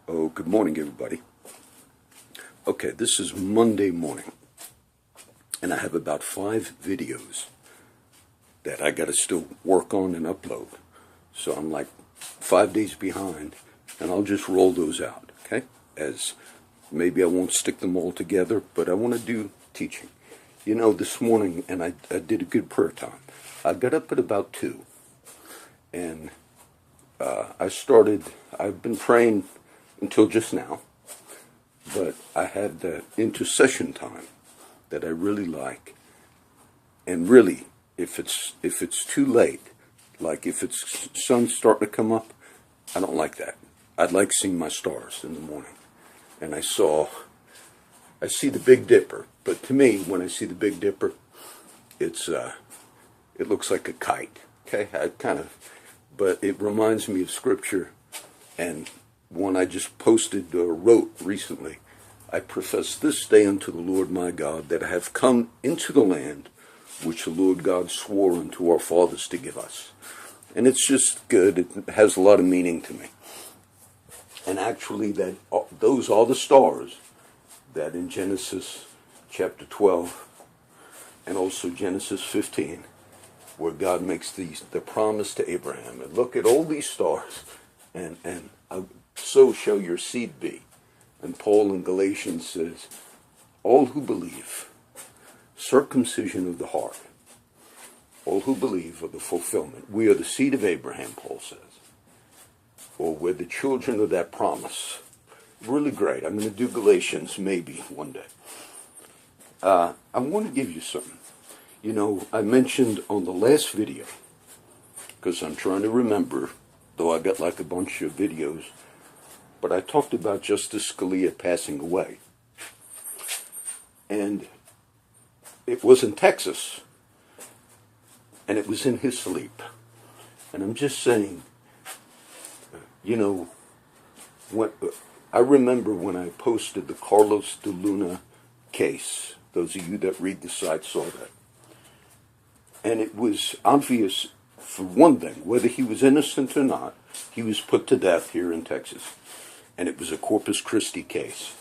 Oh, good morning, everybody. Okay, this is Monday morning, and I have about 5 videos that I got to still work on and upload. So I'm like 5 days behind, and I'll just roll those out, okay? As maybe I won't stick them all together, but I want to do teaching. You know, this morning, and I did a good prayer time. I got up at about 2, and I've been praying until just now, but I had the intercession time that I really like. And really, if it's too late, like if it's sun starting to come up, I don't like that. I'd like seeing my stars in the morning. And I see the Big Dipper, but to me, when I see the Big Dipper, it looks like a kite. Okay, but it reminds me of Scripture, and one I just posted or wrote recently. I profess this day unto the Lord my God that I have come into the land which the Lord God swore unto our fathers to give us. And it's just good. It has a lot of meaning to me. And actually, those are the stars that in Genesis chapter 12 and also Genesis 15, where God makes the promise to Abraham. And look at all these stars, and so shall your seed be. And Paul in Galatians says, all who believe, circumcision of the heart, all who believe are the fulfillment. We are the seed of Abraham, Paul says. Or we're the children of that promise. Really great. I'm going to do Galatians maybe one day. I want to give you something. You know, I mentioned on the last video, because I'm trying to remember, though I got like a bunch of videos, but I talked about Justice Scalia passing away. And it was in Texas, and it was in his sleep. And I'm just saying, you know, I remember when I posted the Carlos de Luna case. Those of you that read the site saw that. And it was obvious, for one thing, whether he was innocent or not, he was put to death here in Texas. And it was a Corpus Christi case.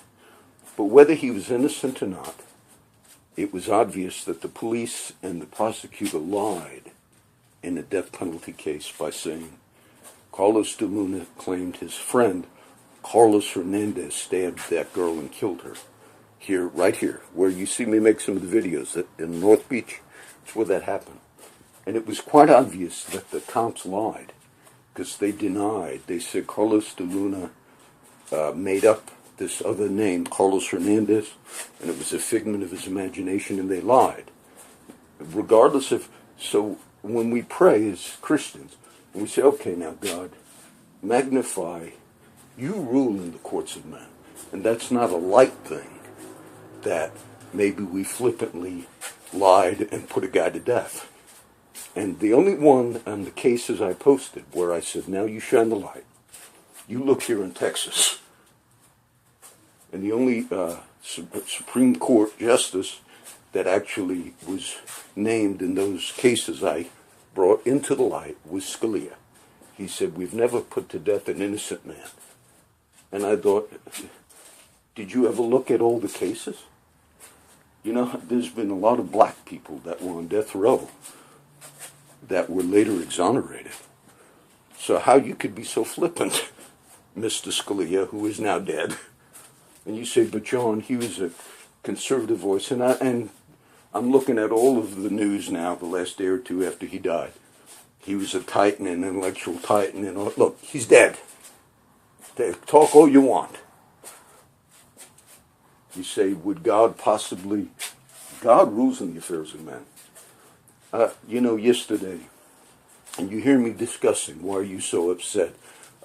But whether he was innocent or not, it was obvious that the police and the prosecutor lied in the death penalty case by saying Carlos de Luna claimed his friend, Carlos Hernandez, stabbed that girl and killed her. Here, right here, where you see me make some of the videos in North Beach, it's where that happened. And it was quite obvious that the cops lied, because they denied. They said Carlos de Luna made up this other name, Carlos Hernandez, and it was a figment of his imagination, and they lied. Regardless of, so when we pray as Christians, and we say, okay, now God, magnify, you rule in the courts of men. And that's not a light thing that maybe we flippantly lied and put a guy to death. And the only one on the cases I posted where I said, now you shine the light. You look here in Texas. And the only Supreme Court justice that actually was named in those cases I brought into the light was Scalia. He said, we've never put to death an innocent man. And I thought, did you ever look at all the cases? You know, there's been a lot of black people that were on death row that were later exonerated. So how you could be so flippant, Mr. Scalia, who is now dead. And you say, but John, he was a conservative voice. And I'm looking at all of the news now, the last day or two after he died. He was a titan, an intellectual titan. And look, he's dead. Talk all you want. You say, would God possibly... God rules in the affairs of men. You know, yesterday, and you hear me discussing why are you so upset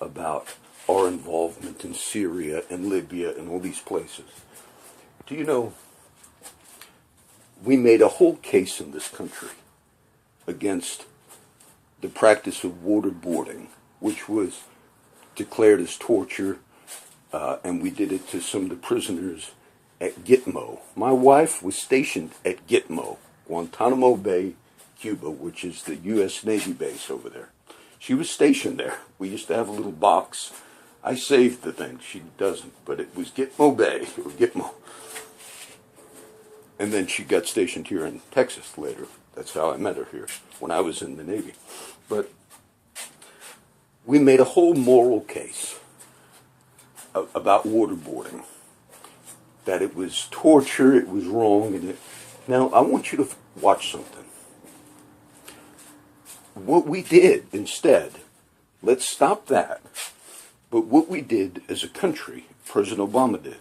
about our involvement in Syria and Libya and all these places. Do you know, we made a whole case in this country against the practice of waterboarding, which was declared as torture, and we did it to some of the prisoners at Gitmo. My wife was stationed at Gitmo, Guantanamo Bay, Cuba, which is the U.S. Navy base over there. She was stationed there. We used to have a little box I saved the thing. She doesn't, but it was Gitmo Bay, or Gitmo. And then she got stationed here in Texas later. That's how I met her here, when I was in the Navy. But we made a whole moral case about waterboarding. That it was torture, it was wrong. Now, I want you to watch something. What we did instead, let's stop that. But what we did as a country, President Obama did,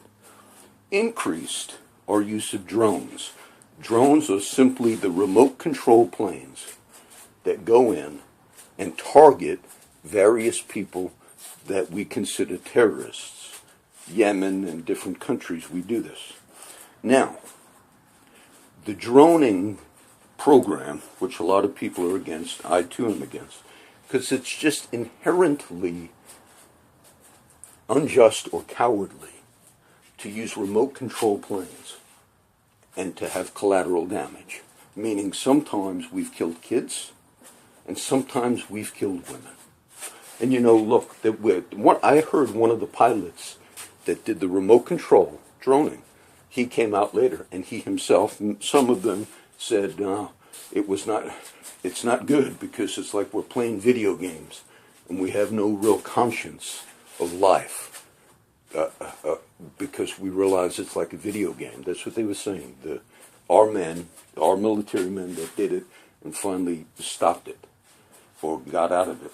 increased our use of drones. Drones are simply the remote control planes that go in and target various people that we consider terrorists. Yemen and different countries, we do this. Now, the droning program, which a lot of people are against, I too am against, because it's just inherently unjust or cowardly to use remote control planes and to have collateral damage. Meaning sometimes we've killed kids and sometimes we've killed women. And look, I heard one of the pilots that did the remote control droning, he came out later and he himself, some of them said, no, it's not good because it's like we're playing video games and we have no real conscience of life because we realize it's like a video game. That's what they were saying. Our military men that did it and finally stopped it or got out of it.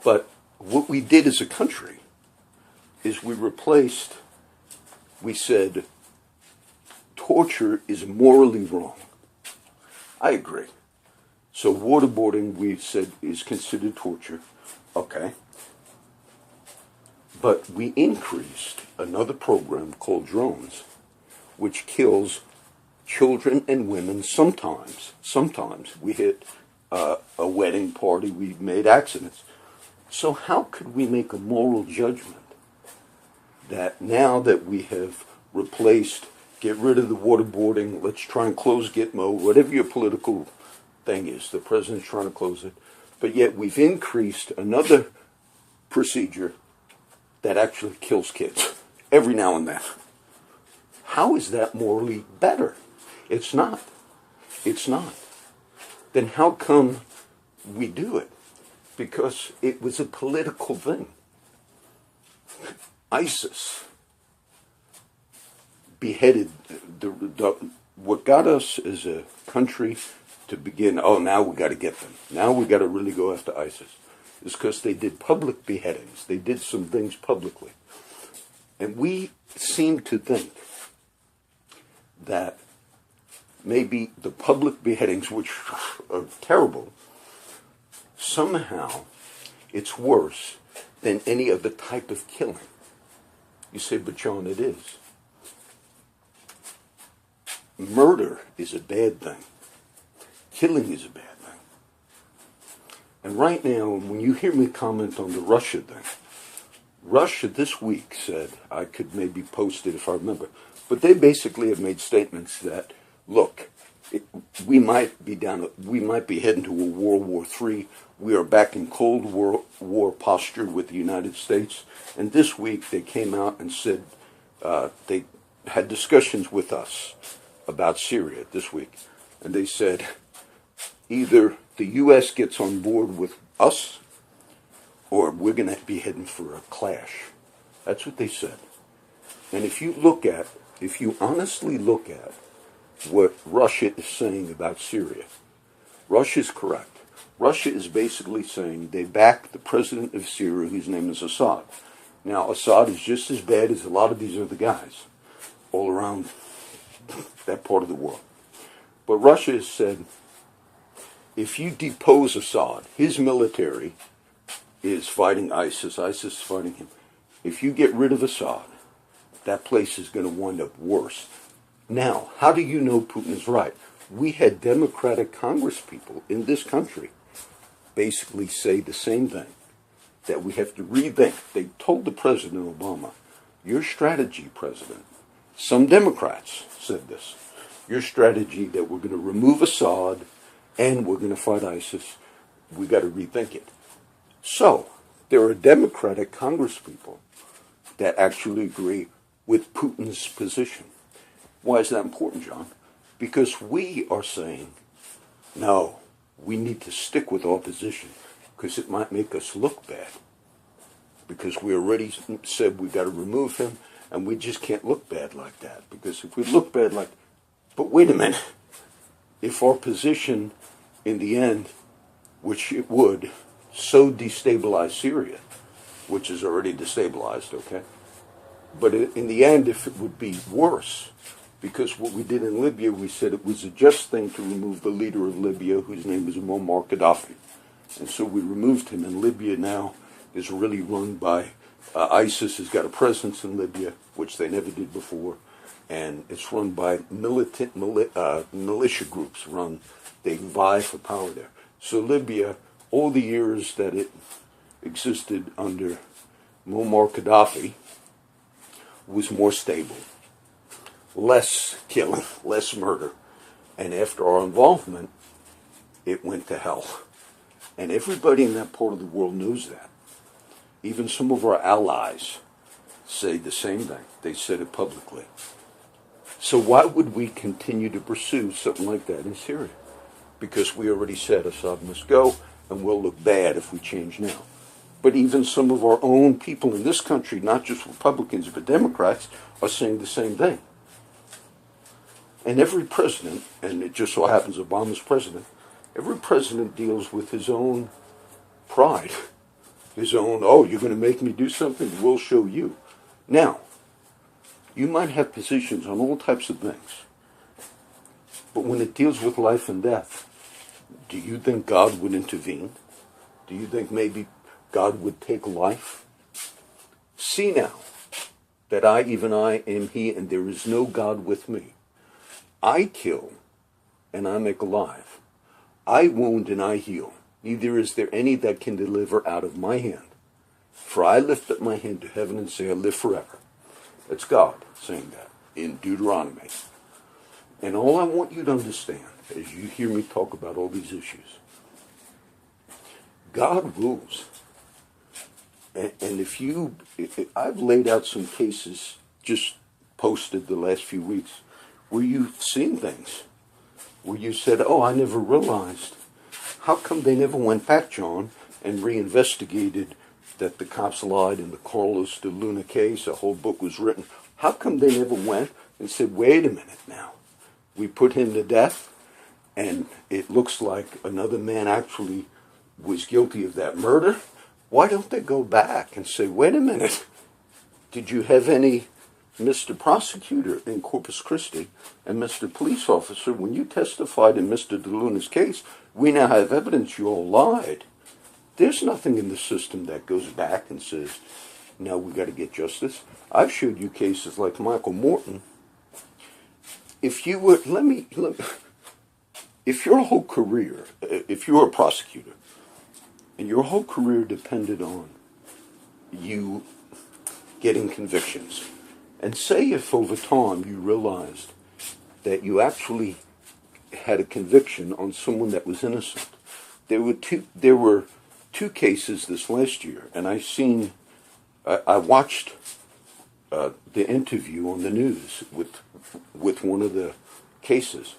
But what we did as a country is we said torture is morally wrong. I agree. So waterboarding, we said, is considered torture. Okay. But we increased another program called drones, which kills children and women sometimes. Sometimes we hit a wedding party, we made accidents. So how could we make a moral judgment that now that we have replaced, get rid of the waterboarding, let's try and close Gitmo, whatever your political thing is, the president's trying to close it, but yet we've increased another procedure that actually kills kids every now and then. How is that morally better? It's not. It's not. Then how come we do it? Because it was a political thing. ISIS beheaded what got us as a country to begin, now we got to get them. Now we got to really go after ISIS. Is because they did public beheadings. They did some things publicly. And we seem to think that maybe the public beheadings, which are terrible, somehow it's worse than any other type of killing. You say, but John, it is. Murder is a bad thing. Killing is a bad thing. And right now, when you hear me comment on the Russia thing, Russia this week said, I could maybe post it if I remember, but they basically have made statements that, look, we might be heading to a World War III. We are back in Cold War posture with the United States. And this week they came out and said they had discussions with us about Syria this week. And they said either the U.S. gets on board with us or we're going to be heading for a clash. That's what they said. And if you honestly look at what Russia is saying about Syria, Russia's correct. Russia is basically saying they back the president of Syria, whose name is Assad. Now, Assad is just as bad as a lot of these other guys all around that part of the world. But Russia has said, if you depose Assad, his military is fighting ISIS, ISIS is fighting him. If you get rid of Assad, that place is going to wind up worse. Now, how do you know Putin is right? We had Democratic Congress people in this country basically say the same thing, that we have to rethink. They told the President Obama, your strategy, President, some Democrats said this, your strategy that we're going to remove Assad and we're going to fight ISIS, we got to rethink it. So, there are Democratic congresspeople that actually agree with Putin's position. Why is that important, John? Because we are saying, no, we need to stick with our position because it might make us look bad. Because we already said we got to remove him, and we just can't look bad like that. Because if we look bad like, but wait a minute, if our position in the end, which it would, so destabilize Syria, which is already destabilized, okay? But in the end, if it would be worse, because what we did in Libya, we said it was a just thing to remove the leader of Libya, whose name was Muammar Gaddafi. And so we removed him, and Libya now is really run by ISIS has got a presence in Libya, which they never did before, and it's run by militant militia groups. They vie for power there. So Libya, all the years that it existed under Muammar Gaddafi, was more stable, less killing, less murder, and after our involvement, it went to hell. And everybody in that part of the world knows that. Even some of our allies say the same thing. They said it publicly. So why would we continue to pursue something like that in Syria? Because we already said Assad must go, and we'll look bad if we change now. But even some of our own people in this country, not just Republicans but Democrats, are saying the same thing. And every president, and it just so happens Obama's president, every president deals with his own pride. His own, oh, you're going to make me do something? We'll show you. Now, you might have positions on all types of things, but when it deals with life and death, do you think God would intervene? Do you think maybe God would take life? See now that I am He, and there is no God with me. I kill, and I make alive. I wound, and I heal. Neither is there any that can deliver out of my hand. For I lift up my hand to heaven and say, I live forever. That's God saying that in Deuteronomy. And all I want you to understand, as you hear me talk about all these issues, God rules. And I've laid out some cases, just posted the last few weeks, where you've seen things, where you said, oh, I never realized. How come they never went back, John, and reinvestigated that the cops lied in the Carlos de Luna case? A whole book was written. How come they never went and said, wait a minute now, we put him to death, and it looks like another man actually was guilty of that murder? Why don't they go back and say, wait a minute, did you have any, Mr. Prosecutor in Corpus Christi and Mr. Police Officer, when you testified in Mr. de Luna's case, we now have evidence you all lied. There's nothing in the system that goes back and says, now we got to get justice. I've showed you cases like Michael Morton. If you were, if your whole career, if you were a prosecutor, and your whole career depended on you getting convictions, and say if over time you realized that you actually had a conviction on someone that was innocent. There were two cases this last year, and I watched the interview on the news with one of the cases,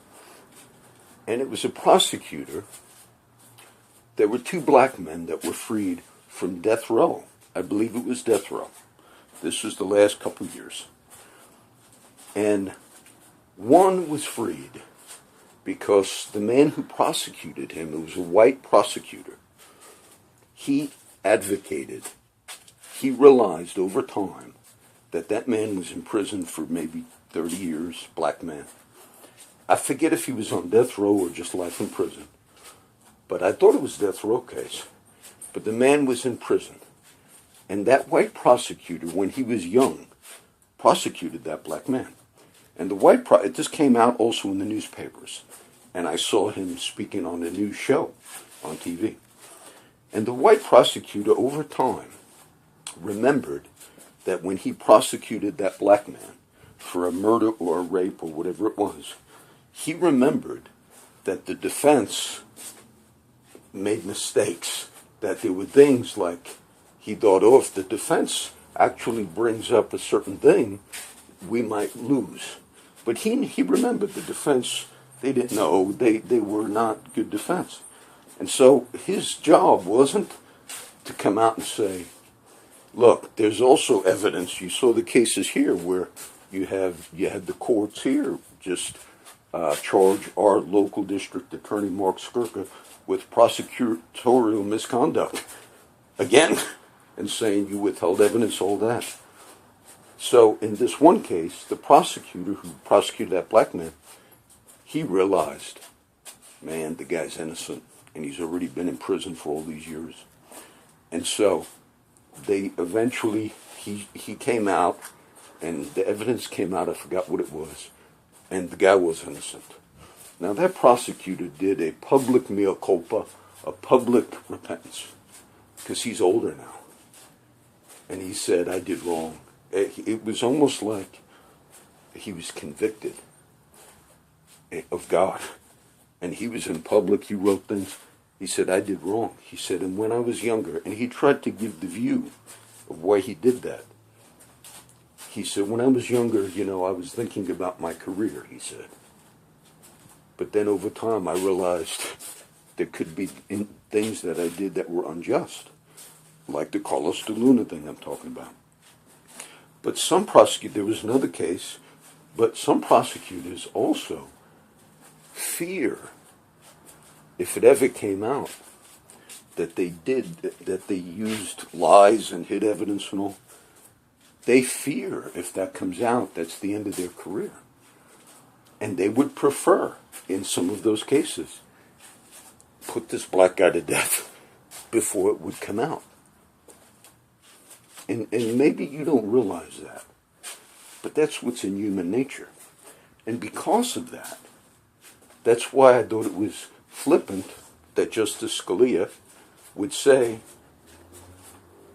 and it was a prosecutor. There were two black men that were freed from death row. I believe it was death row. This was the last couple of years. And one was freed because the man who prosecuted him, it was a white prosecutor, he advocated, he realized over time that man was in prison for maybe 30 years, black man. I forget if he was on death row or just life in prison, but I thought it was death row case. But the man was in prison. And that white prosecutor, when he was young, prosecuted that black man. And the white this came out also in the newspapers. And I saw him speaking on a news show on TV. And the white prosecutor, over time, remembered that when he prosecuted that black man for a murder or a rape or whatever it was, he remembered that the defense made mistakes, that there were things like he thought, oh, if the defense actually brings up a certain thing, we might lose. But he remembered the defense. They didn't know. They were not good defense. And so his job wasn't to come out and say, look, there's also evidence. You saw the cases here where you had the courts here just charge our local district attorney, Mark Skirka, with prosecutorial misconduct. Again, and saying you withheld evidence, all that. So in this one case, the prosecutor who prosecuted that black man, he realized, man, the guy's innocent, and he's already been in prison for all these years. And so they eventually, he came out, and the evidence came out, I forgot what it was, and the guy was innocent. Now that prosecutor did a public mea culpa, a public repentance, because he's older now. And he said, I did wrong. It was almost like he was convicted of God. And he was in public, he wrote things. He said, I did wrong. He said, and when I was younger, and he tried to give the view of why he did that. He said, when I was younger, I was thinking about my career, he said. But then over time, I realized there could be things that I did that were unjust, like the Carlos de Luna thing I'm talking about. But some prosecutors, there was another case, but some prosecutors also fear, if it ever came out, that they used lies and hid evidence and all. They fear if that comes out, that's the end of their career. And they would prefer, in some of those cases, put this black guy to death before it would come out. And maybe you don't realize that, but that's what's in human nature. And because of that, that's why I thought it was flippant that Justice Scalia would say,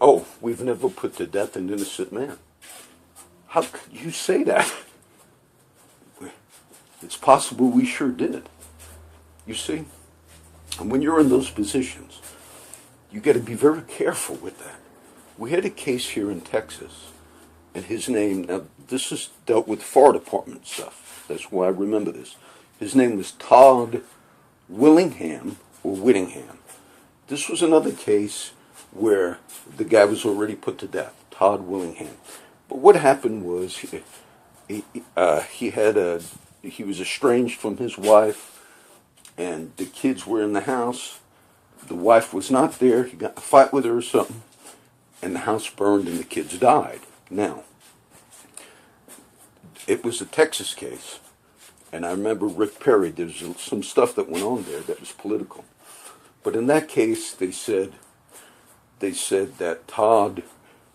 oh, we've never put to death an innocent man. How could you say that? It's possible we sure did. You see? And when you're in those positions, you got to be very careful with that. We had a case here in Texas, and his name, now this is dealt with fire department stuff. That's why I remember this. His name was Todd Willingham, or Whittingham. This was another case where the guy was already put to death, Todd Willingham. But what happened was he was estranged from his wife, and the kids were in the house. The wife was not there. He got in a fight with her or something, and the house burned and the kids died. Now, it was a Texas case, and I remember Rick Perry, there's some stuff that went on there that was political. But in that case, they said that Todd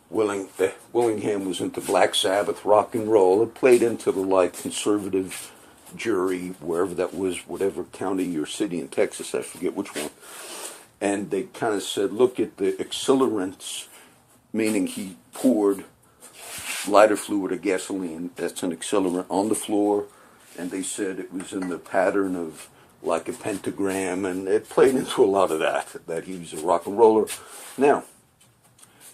Willingham was into Black Sabbath, rock and roll. It played into the conservative jury, wherever that was, whatever county or city in Texas, I forget which one. And they kind of said, look at the accelerants, meaning he poured lighter fluid or gasoline, that's an accelerant, on the floor. And they said it was in the pattern of like a pentagram, and it played into a lot of that he was a rock and roller. Now,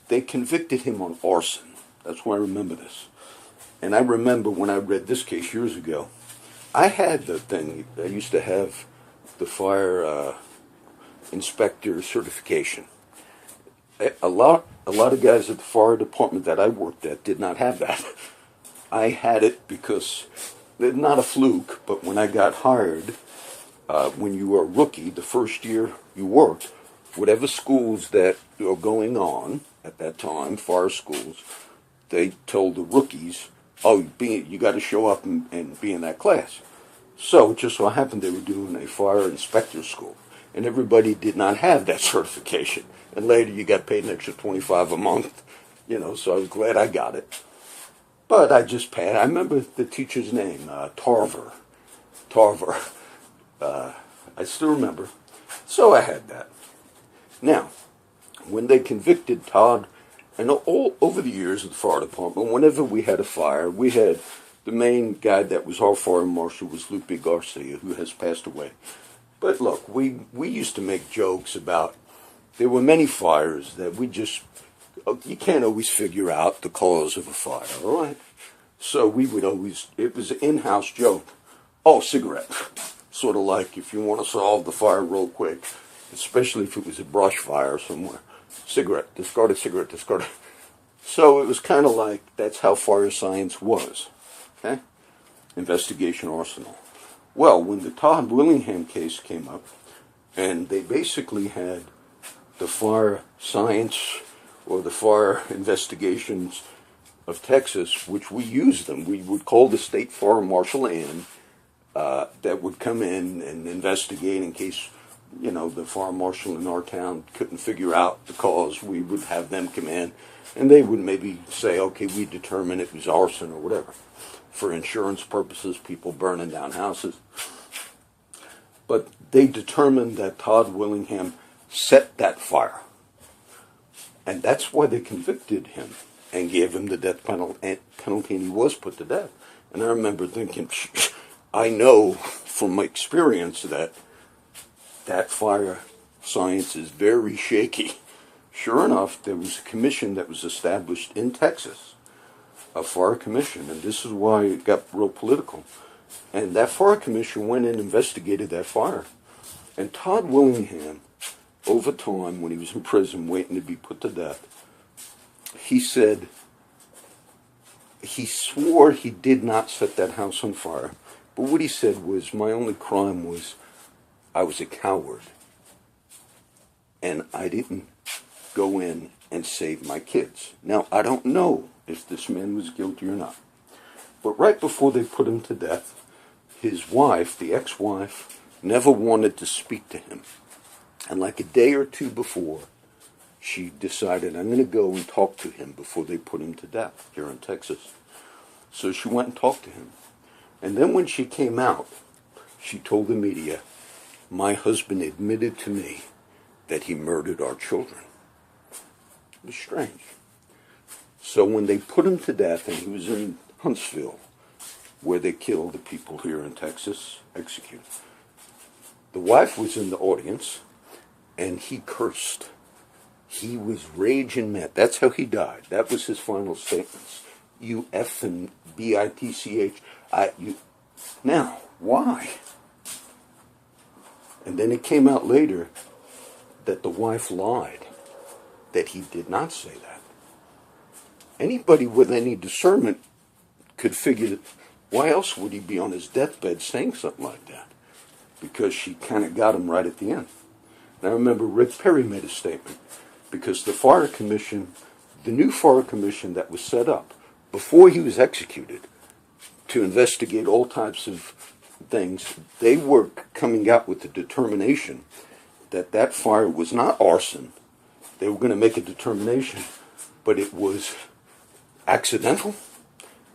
they convicted him on arson. That's why I remember this. And I remember when I read this case years ago, I had the thing, I used to have the fire inspector certification. A lot of guys at the fire department that I worked at did not have that. I had it because, not a fluke, but when I got hired, when you were a rookie, the first year you worked, whatever schools that are going on at that time, fire schools, they told the rookies, oh, you got to show up and be in that class. So it just so happened they were doing a fire inspector school, and everybody did not have that certification. And later you got paid an extra $25 a month, so I was glad I got it. But I just passed. I remember the teacher's name, Tarver. I still remember. So I had that. Now, when they convicted Todd, and all over the years of the fire department, whenever we had a fire, we had the main guy that was our fire marshal was Lupe Garcia, who has passed away. But look, we used to make jokes about, there were many fires that we just, you can't always figure out the cause of a fire, all right? So we would always, it was an in-house joke. Oh, cigarette. Sort of like if you want to solve the fire real quick, especially if it was a brush fire somewhere. Cigarette, discard a cigarette, discard a... So it was kind of like, that's how fire science was, okay? Investigation arsenal. Well, when the Todd Willingham case came up, and they basically had the fire science or the fire investigations of Texas, which we used them. We would call the state fire marshal in, that would come in and investigate in case, you know, the fire marshal in our town couldn't figure out the cause. We would have them come in, and they would maybe say, okay, we determine it was arson or whatever. For insurance purposes, people burning down houses. But they determined that Todd Willingham set that fire. And that's why they convicted him and gave him the death penalty, and he was put to death. And I remember thinking, I know from my experience that that fire science is very shaky. Sure enough, there was a commission that was established in Texas, a fire commission, and this is why it got real political. And that fire commission went in and investigated that fire. And Todd Willingham, over time, when he was in prison waiting to be put to death, he said, he swore he did not set that house on fire. But what he said was, my only crime was I was a coward. And I didn't go in and save my kids. Now, I don't know if this man was guilty or not. But right before they put him to death, his wife, the ex-wife, never wanted to speak to him. And like a day or two before, she decided, I'm going to go and talk to him before they put him to death here in Texas. So she went and talked to him. And then when she came out, she told the media, my husband admitted to me that he murdered our children. It was strange. So when they put him to death, and he was in Huntsville, where they killed the people here in Texas, executed, the wife was in the audience, and he cursed. He was raging mad. That's how he died. That was his final statements. You effing bitch. Now, why? And then it came out later that the wife lied, that he did not say that. Anybody with any discernment could figure that, why else would he be on his deathbed saying something like that? Because she kind of got him right at the end. And I remember Rick Perry made a statement, because the fire commission, the new fire commission that was set up before he was executed to investigate all types of things, they were coming out with the determination that that fire was not arson. They were going to make a determination, but it was accidental,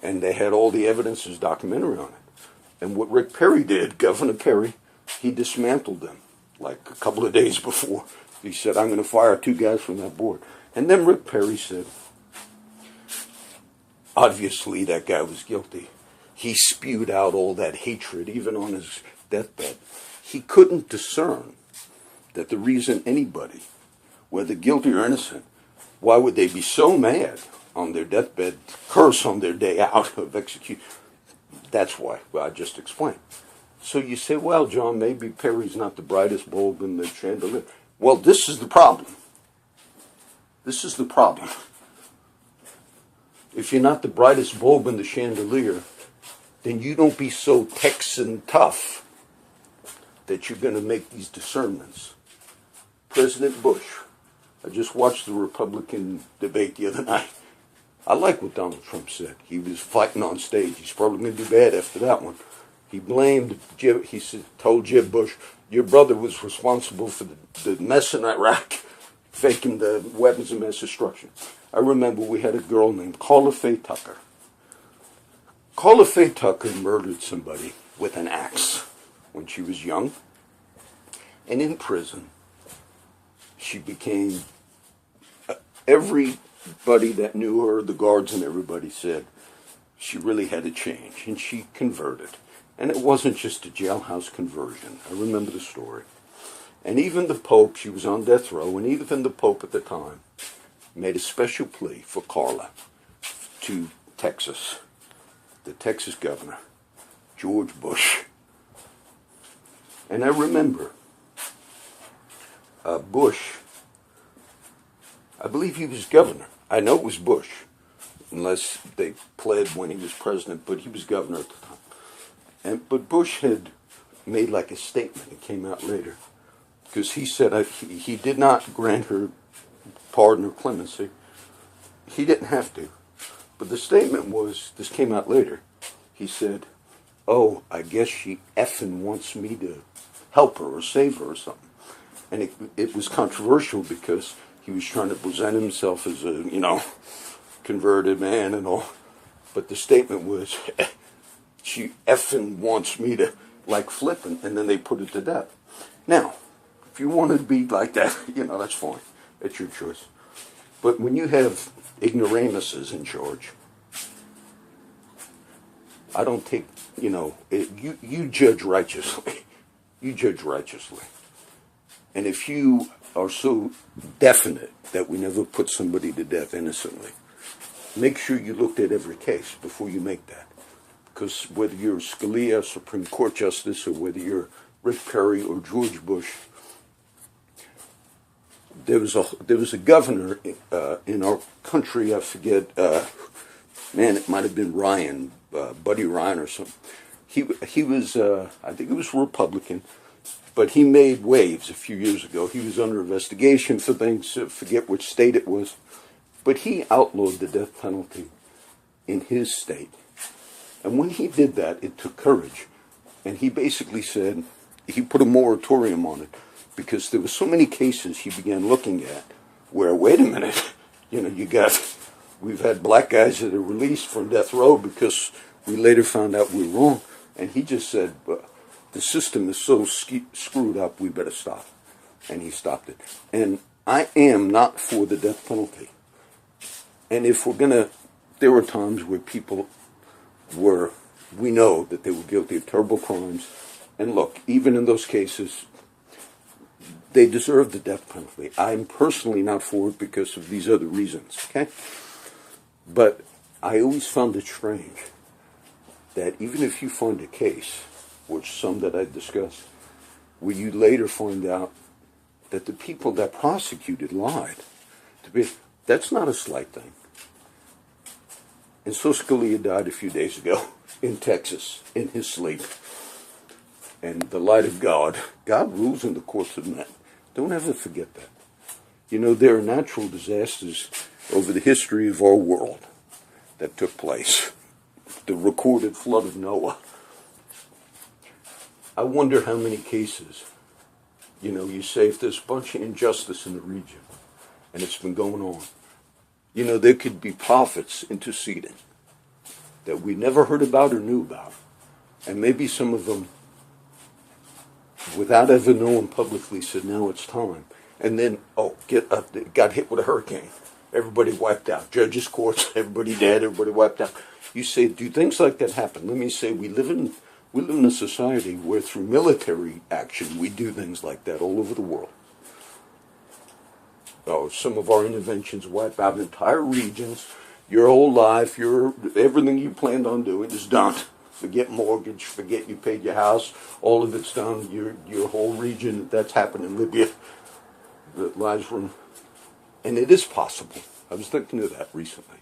and they had all the evidence as documentary on it. And what Rick Perry did, Governor Perry, he dismantled them like a couple of days before. He said, I'm going to fire 2 guys from that board. And then Rick Perry said, obviously that guy was guilty. He spewed out all that hatred, even on his deathbed. He couldn't discern that the reason anybody, whether guilty or innocent, why would they be so mad on their deathbed, curse on their day out of execution? That's why, well, I just explained. So you say, well, John, maybe Perry's not the brightest bulb in the chandelier. Well, this is the problem. This is the problem. If you're not the brightest bulb in the chandelier, then you don't be so Texan tough that you're going to make these discernments. President Bush, I just watched the Republican debate the other night. I like what Donald Trump said. He was fighting on stage. He's probably going to do bad after that one. He blamed Jeb. He told Jeb Bush, your brother was responsible for the mess in Iraq, faking the weapons of mass destruction. I remember we had a girl named Carla Faye Tucker. Carla Faye Tucker murdered somebody with an axe when she was young. And in prison, she became, everybody that knew her, the guards and everybody said, she really had to change. And she converted. And it wasn't just a jailhouse conversion. I remember the story. And even the Pope, she was on death row, and even the Pope at the time made a special plea for Carla to Texas, the Texas governor, George Bush. And I remember Bush, I believe he was governor. I know it was Bush, unless they pled when he was president, but he was governor at the time. But Bush had made like a statement, it came out later, because he said he did not grant her pardon or clemency. He didn't have to. But the statement was, this came out later, he said, oh, I guess she effing wants me to help her or save her or something. And it was controversial because he was trying to present himself as a, converted man and all. But the statement was, she effing wants me to, like, flip, and then they put it to death. Now, if you want to be like that, that's fine. That's your choice. But when you have ignoramuses in charge, I don't take, you judge righteously. You judge righteously. And if you are so definite that we never put somebody to death innocently, make sure you looked at every case before you make that. Because whether you're Scalia, Supreme Court Justice, or whether you're Rick Perry or George Bush, there was a governor in our country, I forget, it might have been Ryan, Buddy Ryan or something. He was, I think it was Republican, but he made waves a few years ago. He was under investigation for things, I forget which state it was, but he outlawed the death penalty in his state. And when he did that, it took courage. And he basically said, he put a moratorium on it, because there were so many cases he began looking at where, wait a minute, we've had black guys that are released from death row because we later found out we were wrong. And he just said, the system is so screwed up, we better stop. And he stopped it. And I am not for the death penalty. And if there were times where people we know that they were guilty of terrible crimes. And look, even in those cases, they deserve the death penalty. I'm personally not for it because of these other reasons, okay? But I always found it strange that even if you find a case, which some that I discussed, where you later find out that the people that prosecuted lied, that's not a slight thing. And so Scalia died a few days ago in Texas, in his sleep. And the light of God rules in the courts of men. Don't ever forget that. There are natural disasters over the history of our world that took place. The recorded flood of Noah. I wonder how many cases, you say if there's a bunch of injustice in the region, and it's been going on, there could be prophets interceding that we never heard about or knew about. And maybe some of them, without ever knowing publicly, said, now it's time. And then, got hit with a hurricane. Everybody wiped out. Judges' courts, everybody dead, everybody wiped out. You say, do things like that happen? Let me say, we live in a society where through military action, we do things like that all over the world. Some of our interventions wipe out entire regions. Your whole life, everything you planned on doing is done. Forget mortgage, forget you paid your house, all of it's done. Your whole region, that's happened in Libya, that lies from, and it is possible. I was thinking of that recently.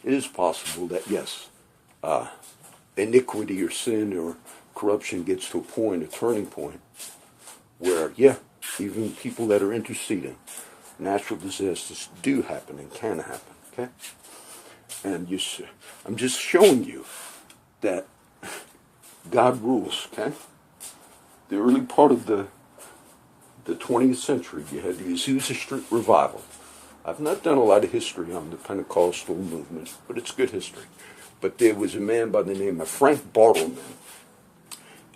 It is possible that, yes, iniquity or sin or corruption gets to a turning point, where, even people that are interceding, natural disasters do happen and can happen, okay? And I'm just showing you that God rules, okay? The early part of the 20th century, you had the Azusa Street Revival. I've not done a lot of history on the Pentecostal movement, but it's good history. But there was a man by the name of Frank Bartleman.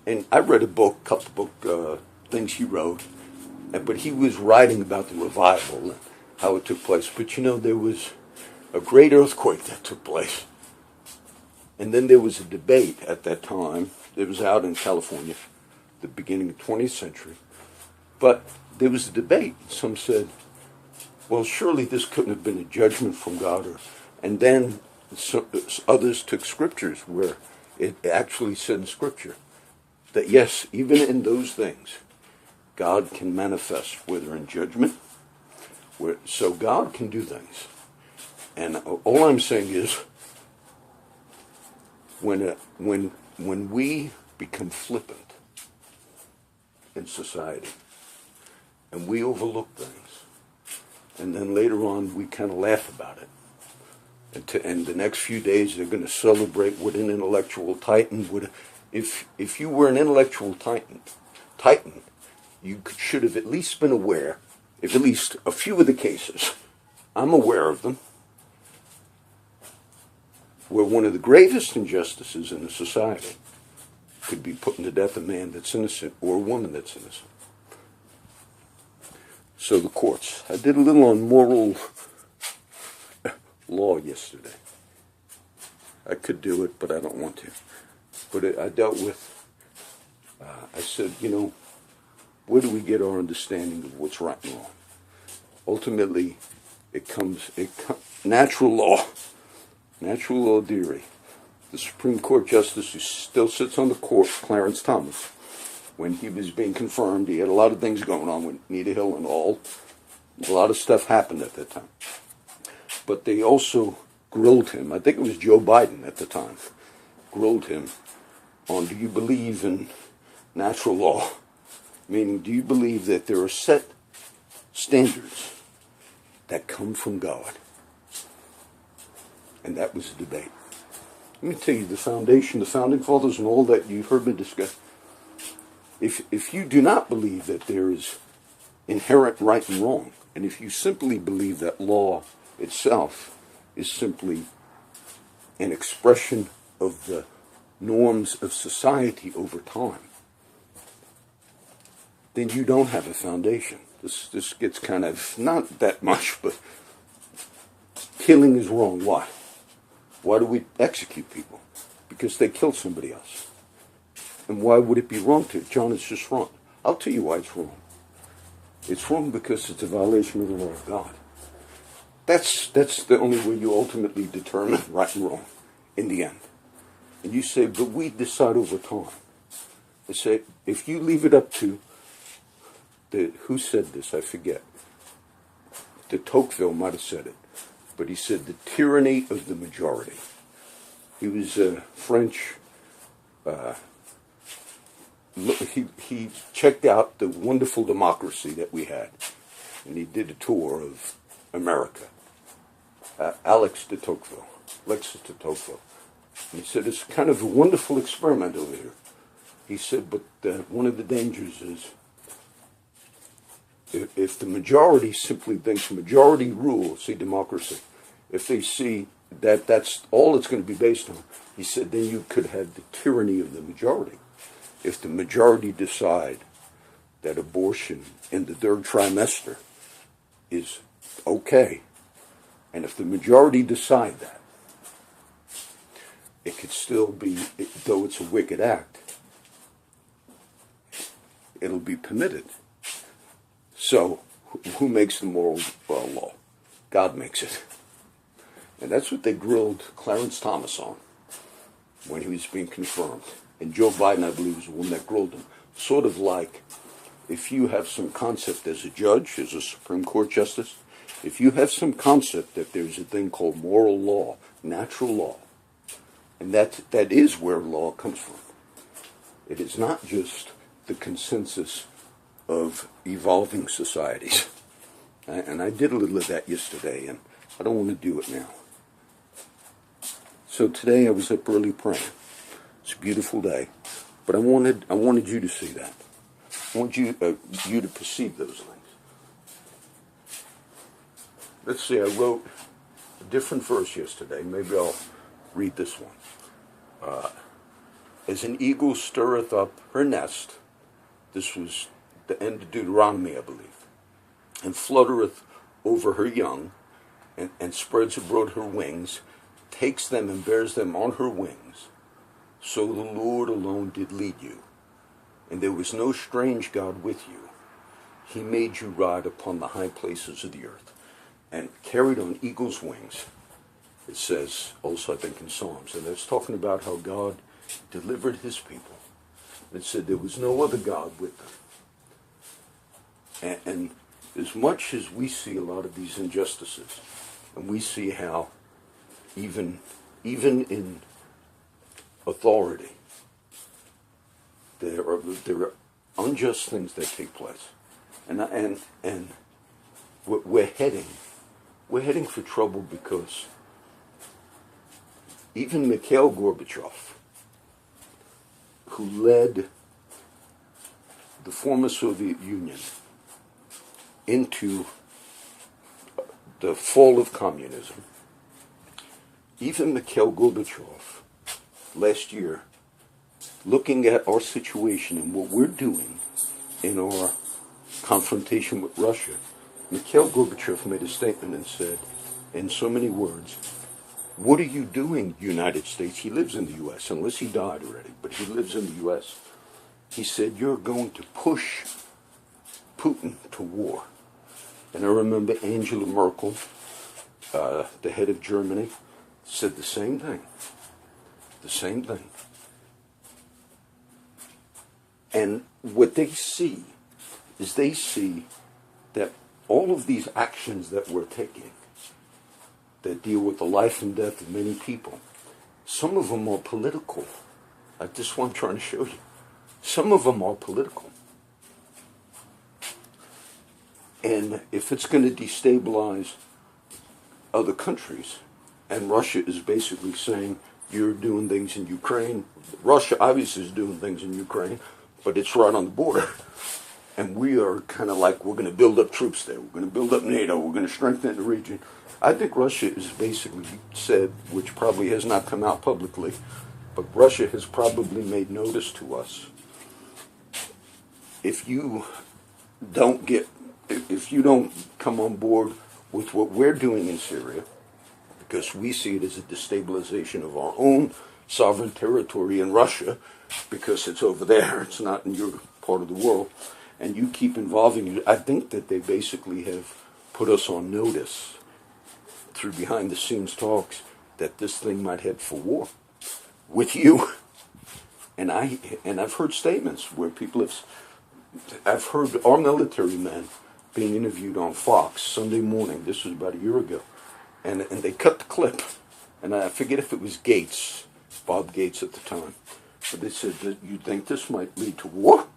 And I read a couple book things he wrote, but he was writing about the revival and how it took place. But there was a great earthquake that took place. And then there was a debate at that time. It was out in California, the beginning of the 20th century. But there was a debate. Some said, well, surely this couldn't have been a judgment from God. And then others took scriptures where it actually said in Scripture that yes, even in those things, God can manifest, whether in judgment, so God can do things. And all I'm saying is, when we become flippant in society, and we overlook things, and then later on we kind of laugh about it, and the next few days they're going to celebrate what an intellectual titan would. If you were an intellectual titan, you should have at least been aware, if at least a few of the cases, I'm aware of them, where one of the gravest injustices in a society could be putting to death a man that's innocent or a woman that's innocent. So the courts. I did a little on moral law yesterday. I could do it, but I don't want to. But I dealt with, I said, where do we get our understanding of what's right and wrong? Ultimately, natural law theory. The Supreme Court Justice who still sits on the court, Clarence Thomas, when he was being confirmed, he had a lot of things going on with Nita Hill and all. A lot of stuff happened at that time. But they also grilled him. I think it was Joe Biden at the time. Grilled him on, do you believe in natural law? Meaning, do you believe that there are set standards that come from God? And that was the debate. Let me tell you, the founding fathers and all that you've heard me discuss, if you do not believe that there is inherent right and wrong, and if you simply believe that law itself is simply an expression of the norms of society over time, then you don't have a foundation. This gets kind of, not that much, but killing is wrong. Why? Why do we execute people? Because they killed somebody else. And why would it be wrong to? John, it's just wrong. I'll tell you why it's wrong. It's wrong because it's a violation of the law of God. That's the only way you ultimately determine right and wrong in the end. And you say, but we decide over time. I say, if you leave it up to who said this? I forget. De Tocqueville might have said it. But he said the tyranny of the majority. He was French. He checked out the wonderful democracy that we had. And he did a tour of America. Alexis de Tocqueville. And he said, it's kind of a wonderful experiment over here. He said, but one of the dangers is if the majority simply thinks majority rule, see democracy, if they see that that's all it's going to be based on, he said, then you could have the tyranny of the majority. If the majority decide that abortion in the third trimester is okay, and if the majority decide that, it could still be, though it's a wicked act, it'll be permitted. So, who makes the moral law? God makes it. And that's what they grilled Clarence Thomas on when he was being confirmed. And Joe Biden, I believe, was the one that grilled him. Sort of like, if you have some concept as a judge, as a Supreme Court justice, if you have some concept that there's a thing called moral law, natural law, and that is where law comes from. It is not just the consensus of evolving societies. And I did a little of that yesterday, and I don't want to do it now. So today I was up early praying. It's a beautiful day, but I wanted you to see that. I want you to perceive those things. Let's see, I wrote a different verse yesterday. Maybe I'll read this one. As an eagle stirreth up her nest, this was the end of Deuteronomy, I believe, and fluttereth over her young, and spreads abroad her wings, takes them and bears them on her wings, so the Lord alone did lead you, and there was no strange God with you. He made you ride upon the high places of the earth. and carried on eagle's wings. It says also, I think, in Psalms, and it's talking about how God delivered his people. It said there was no other God with them. And as much as we see a lot of these injustices, and we see how even in authority, there are unjust things that take place, and we're heading for trouble, because even Mikhail Gorbachev, who led the former Soviet Union into the fall of communism, even Mikhail Gorbachev last year, looking at our situation and what we're doing in our confrontation with Russia, Mikhail Gorbachev made a statement and said, in so many words, "What are you doing, United States?" He lives in the U.S., unless he died already, but he lives in the U.S. He said, "You're going to push Putin to war." And I remember Angela Merkel, the head of Germany, said the same thing. The same thing. And what they see is they see that all of these actions that we're taking that deal with the life and death of many people, some of them are political. That's just what I'm trying to show you. Some of them are political. And if it's going to destabilize other countries, and Russia is basically saying, you're doing things in Ukraine, Russia obviously is doing things in Ukraine, but it's right on the border. And we are kind of like, we're going to build up troops there. We're going to build up NATO. We're going to strengthen the region. I think Russia has basically said, which probably has not come out publicly, but Russia has probably made notice to us. If you don't come on board with what we're doing in Syria, because we see it as a destabilization of our own sovereign territory in Russia, because it's over there, it's not in your part of the world, and you keep involving it, I think that they basically have put us on notice through behind the scenes talks that this thing might head for war with you. And I've heard statements where I've heard our military men being interviewed on Fox Sunday morning. This was about a year ago. And they cut the clip. And I forget if it was Gates, Bob Gates at the time. But they said, "You think this might lead to war?"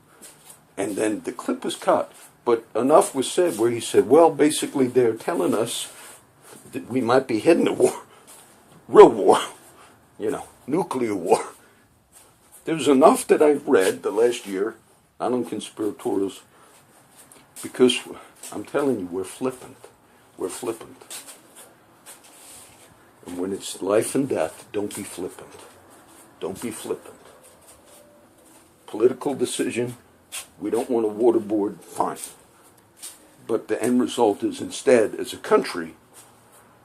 And then the clip was cut. But enough was said where he said, well, basically they're telling us that we might be heading to war. Real war. Nuclear war. There's enough that I've read the last year, not on conspirators, because I'm telling you, we're flippant. We're flippant. And when it's life and death, don't be flippant. Don't be flippant. Political decision, we don't want a waterboard, fine. But the end result is, instead, as a country,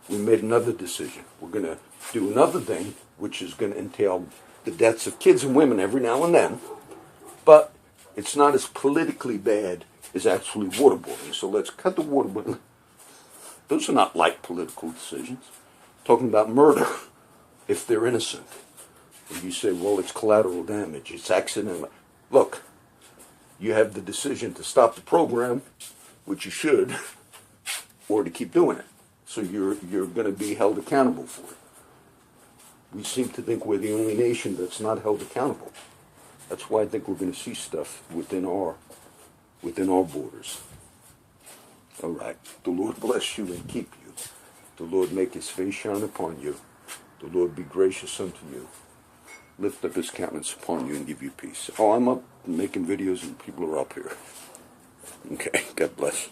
we made another decision. We're going to do another thing, which is going to entail the deaths of kids and women every now and then. But it's not as politically bad as actually waterboarding. So let's cut the waterboarding. Those are not light political decisions. Talking about murder, if they're innocent. And you say, well, it's collateral damage, it's accidental. Look, you have the decision to stop the program, which you should, or to keep doing it. So you're going to be held accountable for it. We seem to think we're the only nation that's not held accountable. That's why I think we're going to see stuff within our borders. All right. The Lord bless you and keep you. The Lord make his face shine upon you. The Lord be gracious unto you. Lift up his countenance upon you and give you peace. Oh, I'm up making videos and people are up here. Okay. God bless.